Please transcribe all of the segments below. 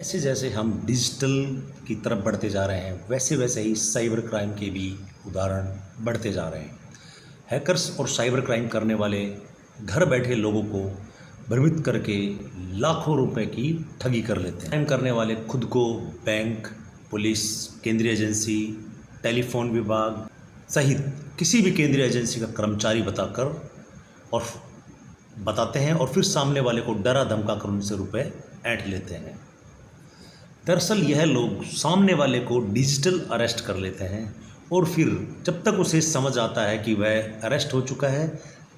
जैसे जैसे हम डिजिटल की तरफ बढ़ते जा रहे हैं वैसे वैसे ही साइबर क्राइम के भी उदाहरण बढ़ते जा रहे हैं। हैकर्स और साइबर क्राइम करने वाले घर बैठे लोगों को भ्रमित करके लाखों रुपए की ठगी कर लेते हैं। क्राइम करने वाले खुद को बैंक, पुलिस, केंद्रीय एजेंसी, टेलीफोन विभाग सहित किसी भी केंद्रीय एजेंसी का कर्मचारी और बताते हैं और फिर सामने वाले को डरा धमका कर उनसे रुपए ऐंठ लेते हैं। दरअसल यह लोग सामने वाले को डिजिटल अरेस्ट कर लेते हैं और फिर जब तक उसे समझ आता है कि वह अरेस्ट हो चुका है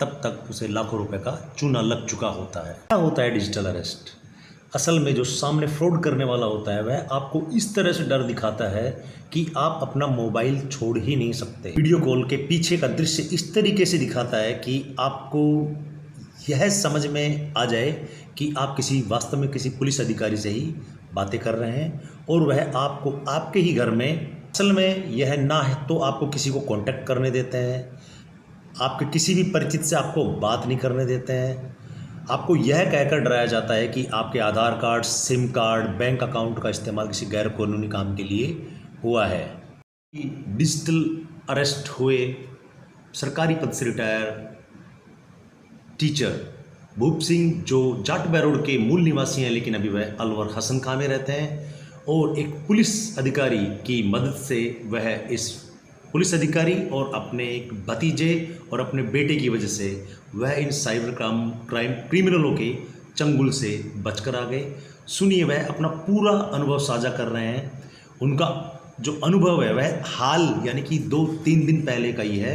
तब तक उसे लाखों रुपए का चूना लग चुका होता है। क्या होता है डिजिटल अरेस्ट? असल में जो सामने फ्रॉड करने वाला होता है वह आपको इस तरह से डर दिखाता है कि आप अपना मोबाइल छोड़ ही नहीं सकते। वीडियो कॉल के पीछे का दृश्य इस तरीके से दिखाता है कि आपको यह समझ में आ जाए कि आप वास्तव में किसी पुलिस अधिकारी से ही बातें कर रहे हैं और वह आपको आपके ही घर में, असल में यह ना है तो आपको किसी को कांटेक्ट करने देते हैं, आपके किसी भी परिचित से आपको बात नहीं करने देते हैं। आपको यह कहकर डराया जाता है कि आपके Aadhaar card, sim card, bank account का इस्तेमाल किसी गैर कानूनी काम के लिए हुआ है। डिजिटल अरेस्ट हुए सरकारी पद से रिटायर टीचर भूप सिंह, जो जाट बैरोड के मूल निवासी हैं लेकिन अभी वह अलवर हसन खां में रहते हैं, और एक पुलिस अधिकारी की मदद से वह इस पुलिस अधिकारी और अपने एक भतीजे और अपने बेटे की वजह से वह इन साइबर क्राइम क्रिमिनलों के चंगुल से बचकर आ गए। सुनिए, वह अपना पूरा अनुभव साझा कर रहे हैं। उनका जो अनुभव है वह हाल यानी कि 2-3 दिन पहले का ही है।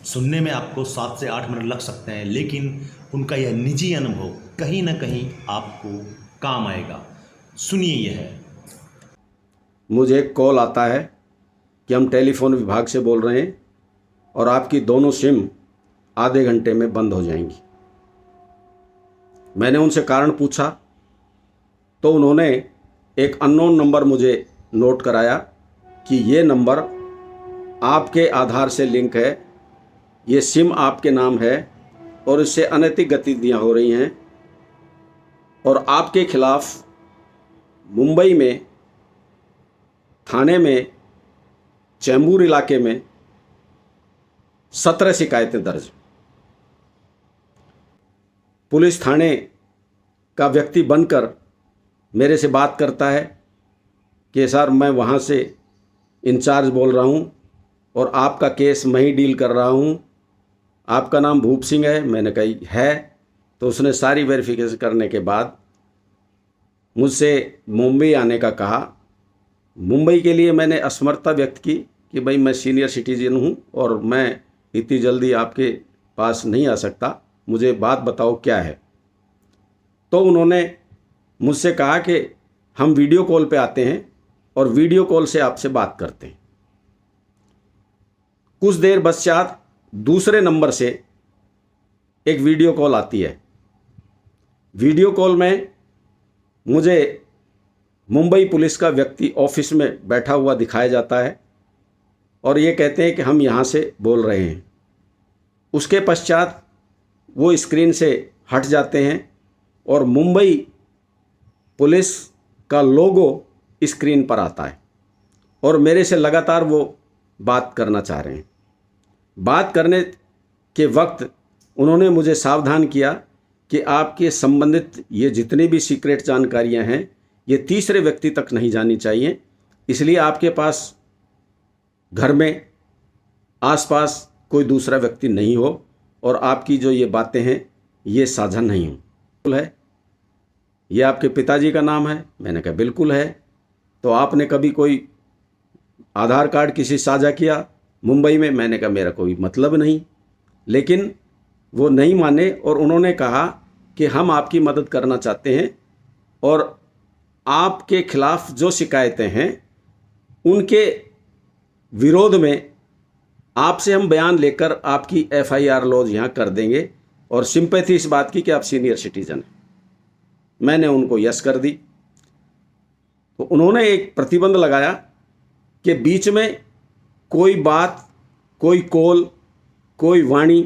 सुनने में आपको 7 से 8 मिनट लग सकते हैं लेकिन उनका यह निजी अनुभव कहीं ना कहीं आपको काम आएगा। सुनिए यह। मुझे एक कॉल आता है कि हम टेलीफोन विभाग से बोल रहे हैं और आपकी दोनों सिम आधे घंटे में बंद हो जाएंगी। मैंने उनसे कारण पूछा तो उन्होंने एक अननोन नंबर मुझे नोट कराया कि ये नंबर आपके आधार से लिंक है, ये सिम आपके नाम है और इससे अनैतिक गतिविधियां हो रही हैं और आपके खिलाफ मुंबई में थाने में चैम्बूर इलाके में 17 शिकायतें दर्ज। पुलिस थाने का व्यक्ति बनकर मेरे से बात करता है कि सर मैं वहाँ से इंचार्ज बोल रहा हूँ और आपका केस मैं ही डील कर रहा हूँ, आपका नाम भूप सिंह है। मैंने कही है। तो उसने सारी वेरिफिकेशन करने के बाद मुझसे मुंबई आने का कहा। मुंबई के लिए मैंने असमर्थता व्यक्त की कि भाई मैं सीनियर सिटीजन हूँ और मैं इतनी जल्दी आपके पास नहीं आ सकता, मुझे बात बताओ क्या है। तो उन्होंने मुझसे कहा कि हम वीडियो कॉल पे आते हैं और वीडियो कॉल से आपसे बात करते हैं। कुछ देर पश्चात दूसरे नंबर से एक वीडियो कॉल आती है। वीडियो कॉल में मुझे मुंबई पुलिस का व्यक्ति ऑफिस में बैठा हुआ दिखाया जाता है और ये कहते हैं कि हम यहाँ से बोल रहे हैं। उसके पश्चात वो स्क्रीन से हट जाते हैं और मुंबई पुलिस का लोगो स्क्रीन पर आता है और मेरे से लगातार वो बात करना चाह रहे हैं। बात करने के वक्त उन्होंने मुझे सावधान किया कि आपके संबंधित ये जितनी भी सीक्रेट जानकारियां हैं ये तीसरे व्यक्ति तक नहीं जानी चाहिए, इसलिए आपके पास घर में आसपास कोई दूसरा व्यक्ति नहीं हो और आपकी जो ये बातें हैं ये साझा नहीं हो। है ये आपके पिताजी का नाम है? मैंने कहा बिल्कुल है। तो आपने कभी कोई आधार कार्ड किसी साझा किया मुंबई में? मैंने कहा मेरा कोई मतलब नहीं। लेकिन वो नहीं माने और उन्होंने कहा कि हम आपकी मदद करना चाहते हैं और आपके खिलाफ जो शिकायतें हैं उनके विरोध में आपसे हम बयान लेकर आपकी FIR लॉज यहाँ कर देंगे और सिंपैथी इस बात की कि आप सीनियर सिटीजन हैं। मैंने उनको यस कर दी। तो उन्होंने एक प्रतिबंध लगाया कि बीच में कोई बात, कोई कॉल, कोई वाणी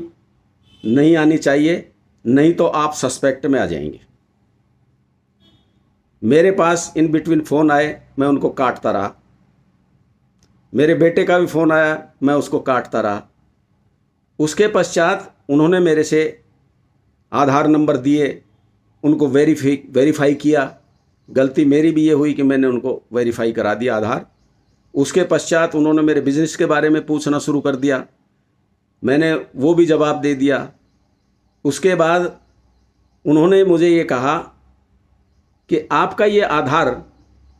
नहीं आनी चाहिए, नहीं तो आप सस्पेक्ट में आ जाएंगे। मेरे पास इन बिटवीन फ़ोन आए, मैं उनको काटता रहा। मेरे बेटे का भी फ़ोन आया, मैं उसको काटता रहा। उसके पश्चात उन्होंने मेरे से आधार नंबर दिए, उनको वेरीफाई किया। गलती मेरी भी ये हुई कि मैंने उनको वेरीफाई करा दिया आधार। उसके पश्चात उन्होंने मेरे बिज़नेस के बारे में पूछना शुरू कर दिया, मैंने वो भी जवाब दे दिया। उसके बाद उन्होंने मुझे ये कहा कि आपका ये आधार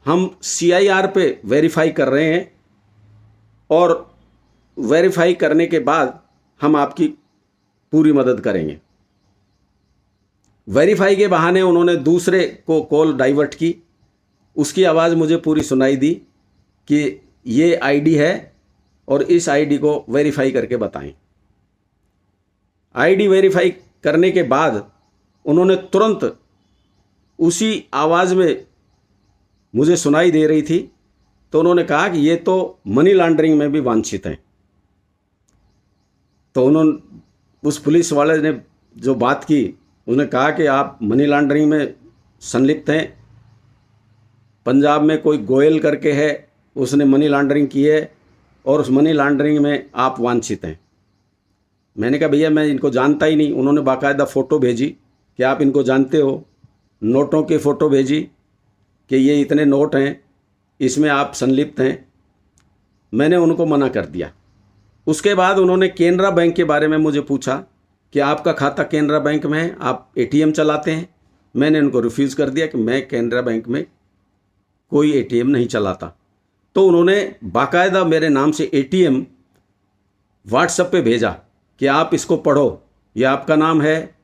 हम CIR पे वेरीफाई कर रहे हैं और वेरीफाई करने के बाद हम आपकी पूरी मदद करेंगे। वेरीफाई के बहाने उन्होंने दूसरे को कॉल डाइवर्ट की। उसकी आवाज़ मुझे पूरी सुनाई दी कि ये आईडी है और इस आईडी को वेरीफाई करके बताएं। आईडी वेरीफाई करने के बाद उन्होंने तुरंत उसी आवाज़ में मुझे सुनाई दे रही थी, तो उन्होंने कहा कि ये तो मनी लॉन्ड्रिंग में भी वांछित हैं। तो उन्होंने उस पुलिस वाले ने जो बात की, उसने कहा कि आप मनी लॉन्ड्रिंग में संलिप्त हैं। पंजाब में कोई गोयल करके है, उसने मनी लॉन्ड्रिंग की है और उस मनी लॉन्ड्रिंग में आप वांछित हैं। मैंने कहा भैया मैं इनको जानता ही नहीं। उन्होंने बाकायदा फ़ोटो भेजी कि आप इनको जानते हो, नोटों की फ़ोटो भेजी कि ये इतने नोट हैं, इसमें आप संलिप्त हैं। मैंने उनको मना कर दिया। उसके बाद उन्होंने केनरा बैंक के बारे में मुझे पूछा कि आपका खाता केनरा बैंक में है, आप ATM चलाते हैं। मैंने उनको रिफ्यूज़ कर दिया कि मैं केनरा बैंक में कोई ATM नहीं चलाता। तो उन्होंने बाकायदा मेरे नाम से ATM व्हाट्सएप पे भेजा कि आप इसको पढ़ो, ये आपका नाम है।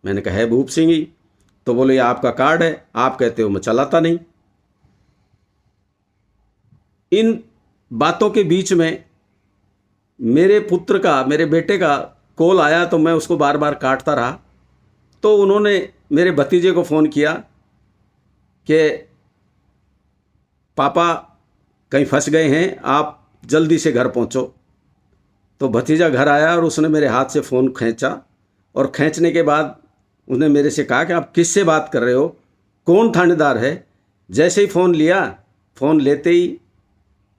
मैंने कहा है भूप सिंह ही। तो बोले ये आपका कार्ड है, आप कहते हो मैं चलाता नहीं। इन बातों के बीच में मेरे पुत्र का, मेरे बेटे का कॉल आया, तो मैं उसको बार बार काटता रहा। तो उन्होंने मेरे भतीजे को फ़ोन किया कि पापा कहीं फंस गए हैं, आप जल्दी से घर पहुंचो। तो भतीजा घर आया और उसने मेरे हाथ से फ़ोन खींचा और खींचने के बाद उसने मेरे से कहा कि आप किससे बात कर रहे हो, कौन थानेदार है। जैसे ही फ़ोन लिया, फ़ोन लेते ही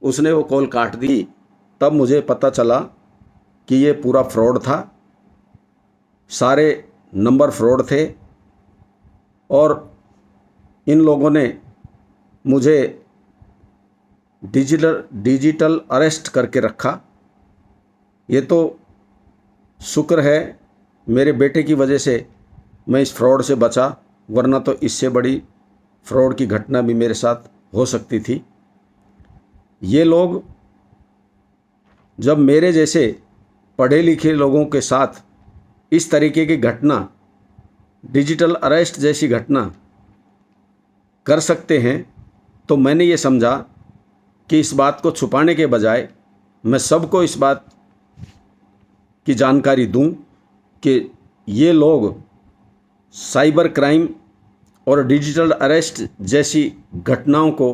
उसने वो कॉल काट दी। तब मुझे पता चला कि ये पूरा फ्रॉड था, सारे नंबर फ्रॉड थे और इन लोगों ने मुझे डिजिटल अरेस्ट करके रखा। ये तो शुक्र है मेरे बेटे की वजह से मैं इस फ्रॉड से बचा, वरना तो इससे बड़ी फ्रॉड की घटना भी मेरे साथ हो सकती थी। ये लोग जब मेरे जैसे पढ़े लिखे लोगों के साथ इस तरीके की घटना, डिजिटल अरेस्ट जैसी घटना कर सकते हैं, तो मैंने ये समझा कि इस बात को छुपाने के बजाय मैं सबको इस बात की जानकारी दूं कि ये लोग साइबर क्राइम और डिजिटल अरेस्ट जैसी घटनाओं को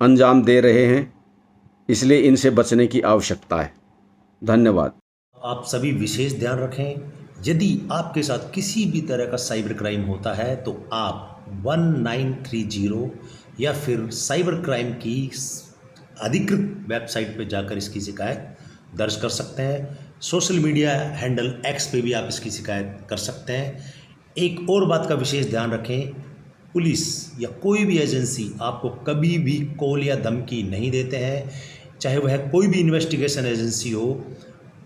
अंजाम दे रहे हैं, इसलिए इनसे बचने की आवश्यकता है। धन्यवाद। आप सभी विशेष ध्यान रखें, यदि आपके साथ किसी भी तरह का साइबर क्राइम होता है तो आप 1930 या फिर साइबर क्राइम की अधिकृत वेबसाइट पर जाकर इसकी शिकायत दर्ज कर सकते हैं। सोशल मीडिया हैंडल X पे भी आप इसकी शिकायत कर सकते हैं। एक और बात का विशेष ध्यान रखें, पुलिस या कोई भी एजेंसी आपको कभी भी कॉल या धमकी नहीं देते हैं, चाहे वह कोई भी इन्वेस्टिगेशन एजेंसी हो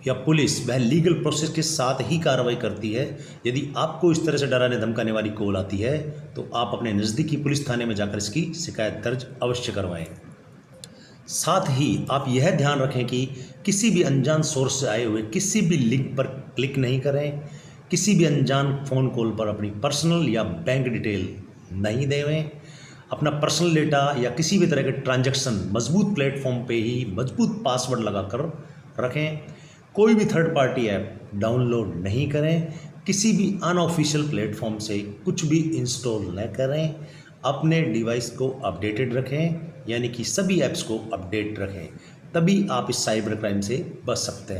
या पुलिस, वह लीगल प्रोसेस के साथ ही कार्रवाई करती है। यदि आपको इस तरह से डराने धमकाने वाली कॉल आती है तो आप अपने नज़दीकी पुलिस थाने में जाकर इसकी शिकायत दर्ज अवश्य करवाएं। साथ ही आप यह ध्यान रखें कि किसी भी अनजान सोर्स से आए हुए किसी भी लिंक पर क्लिक नहीं करें, किसी भी अनजान फ़ोन कॉल पर अपनी पर्सनल या बैंक डिटेल नहीं देवें। अपना पर्सनल डेटा या किसी भी तरह के ट्रांजैक्शन मजबूत प्लेटफॉर्म पे ही मजबूत पासवर्ड लगाकर रखें। कोई भी थर्ड पार्टी ऐप डाउनलोड नहीं करें। किसी भी अनऑफिशियल प्लेटफॉर्म से कुछ भी इंस्टॉल न करें। अपने डिवाइस को अपडेटेड रखें, यानी कि सभी ऐप्स को अपडेट रखें, तभी आप इस साइबर क्राइम से बच सकते हैं।